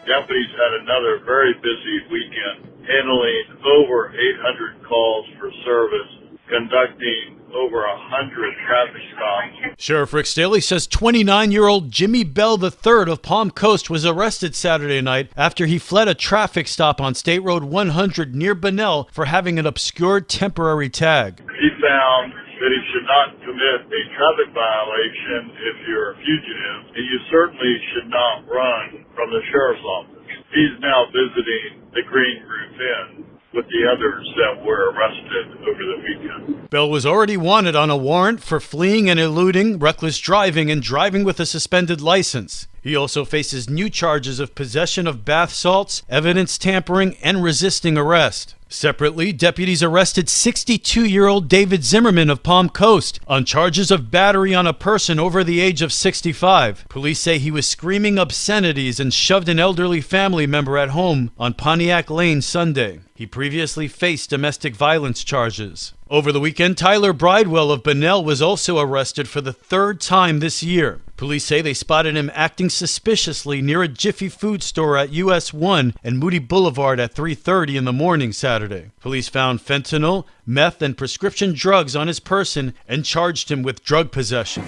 Deputies had another very busy weekend, handling over 800 calls for service, conducting over 100 traffic stops. Sheriff Rick Staley says 29-year-old Jimmy Bell III of Palm Coast was arrested Saturday night after he fled a traffic stop on State Road 100 near Bunnell for having an obscured temporary tag. He found that he should not commit a traffic violation if you're a fugitive, and you certainly should not run from the sheriff's office. He's now visiting the Green Roof Inn with the others that were arrested over the weekend. Bell was already wanted on a warrant for fleeing and eluding, reckless driving, and driving with a suspended license. He also faces new charges of possession of bath salts, evidence tampering, and resisting arrest. Separately, deputies arrested 62-year-old David Zimmerman of Palm Coast on charges of battery on a person over the age of 65. Police say he was screaming obscenities and shoved an elderly family member at home on Pontiac Lane Sunday. He previously faced domestic violence charges. Over the weekend, Tyler Bridewell of Bunnell was also arrested for the third time this year. Police say they spotted him acting suspiciously near a Jiffy Food store at US 1 and Moody Boulevard at 3:30 in the morning Saturday. Police found fentanyl, meth, and prescription drugs on his person and charged him with drug possession.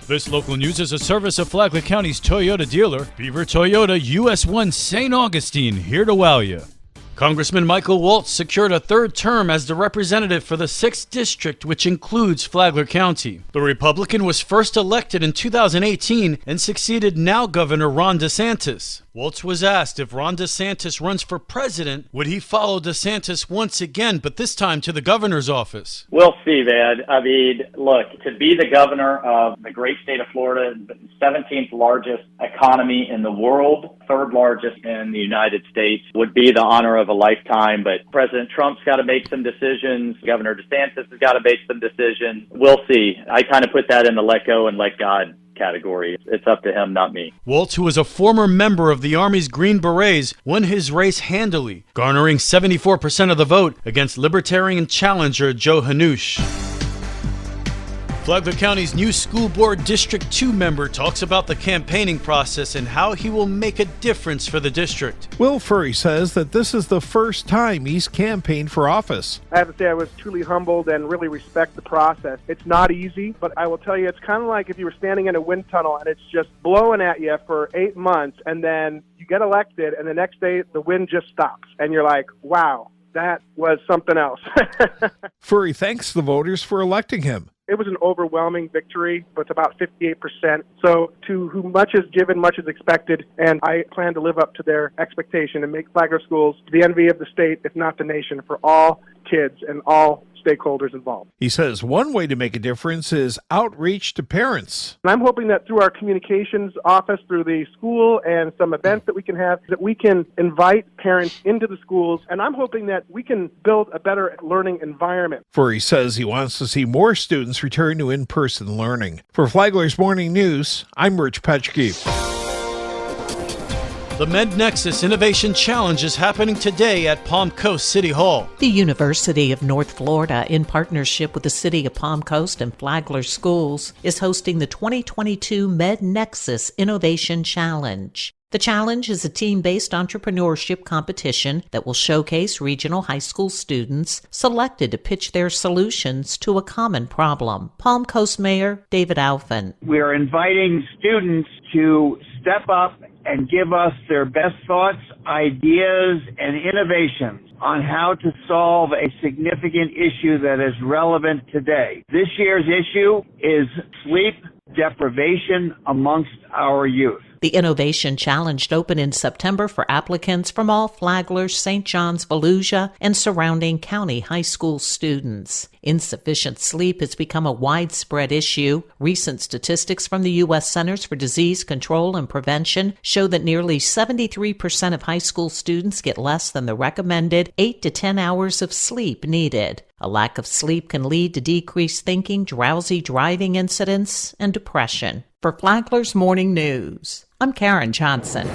This local news is a service of Flagler County's Toyota dealer, Beaver Toyota US 1 St. Augustine, here to wow you. Congressman Michael Waltz secured a third term as the representative for the 6th District, which includes Flagler County. The Republican was first elected in 2018 and succeeded now Governor Ron DeSantis. Waltz was asked if Ron DeSantis runs for president, would he follow DeSantis once again, but this time to the governor's office? We'll see, man. I mean, look, to be the governor of the great state of Florida, the 17th largest economy in the world, third largest in the United States, would be the honor of a lifetime. But President Trump's got to make some decisions. Governor DeSantis has got to make some decisions. We'll see. I kind of put that in the let go and let God category. It's up to him, not me. Waltz, who was a former member of the Army's Green Berets, won his race handily, garnering 74% of the vote against Libertarian challenger Joe Hanush. Flagler County's new school board District 2 member talks about the campaigning process and how he will make a difference for the district. Will Furry says that this is the first time he's campaigned for office. I have to say I was truly humbled and really respect the process. It's not easy, but I will tell you it's kind of like if you were standing in a wind tunnel and it's just blowing at you for 8 months and then you get elected and the next day the wind just stops and you're like, wow, that was something else. Furry thanks the voters for electing him. It was an overwhelming victory, but it's about 58%. So to whom much is given, much is expected, and I plan to live up to their expectation and make Flagler schools the envy of the state, if not the nation, for all kids and all stakeholders involved. He says one way to make a difference is outreach to parents. And I'm hoping that through our communications office, through the school and some events that we can have, that we can invite parents into the schools, and I'm hoping that we can build a better learning environment. Furry says he wants to see more students return to in-person learning. For Flagler's Morning News, I'm Rich Petchke. The MedNexus Innovation Challenge is happening today at Palm Coast City Hall. The University of North Florida, in partnership with the City of Palm Coast and Flagler Schools, is hosting the 2022 MedNexus Innovation Challenge. The challenge is a team-based entrepreneurship competition that will showcase regional high school students selected to pitch their solutions to a common problem. Palm Coast Mayor David Alphen. We are inviting students to step up and give us their best thoughts, ideas, and innovations on how to solve a significant issue that is relevant today. This year's issue is sleep deprivation amongst our youth. The Innovation Challenge opened in September for applicants from all Flagler, St. John's, Volusia, and surrounding county high school students. Insufficient sleep has become a widespread issue. Recent statistics from the U.S. Centers for Disease Control and Prevention show that nearly 73% of high school students get less than the recommended 8 to 10 hours of sleep needed. A lack of sleep can lead to decreased thinking, drowsy driving incidents, and depression. For Flagler's Morning News, I'm Karen Johnson.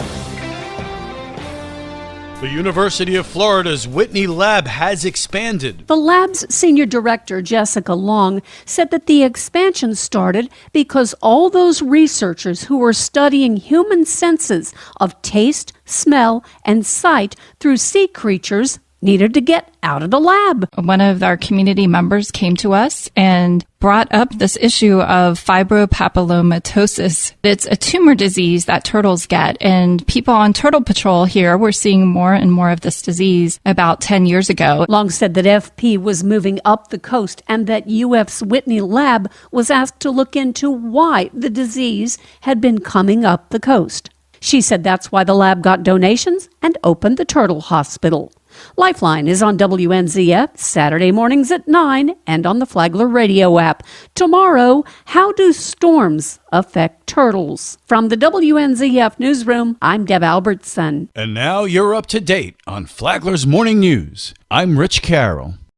The University of Florida's Whitney Lab has expanded. The lab's senior director, Jessica Long, said that the expansion started because all those researchers who were studying human senses of taste, smell, and sight through sea creatures needed to get out of the lab. One of our community members came to us and brought up this issue of fibropapillomatosis. It's a tumor disease that turtles get, and people on Turtle Patrol here were seeing more and more of this disease about 10 years ago. Long said that FP was moving up the coast and that UF's Whitney Lab was asked to look into why the disease had been coming up the coast. She said that's why the lab got donations and opened the Turtle Hospital. Lifeline is on WNZF Saturday mornings at 9 and on the Flagler radio app. Tomorrow, how do storms affect turtles? From the WNZF newsroom, I'm Deb Albertson. And now you're up to date on Flagler's Morning News. I'm Rich Carroll.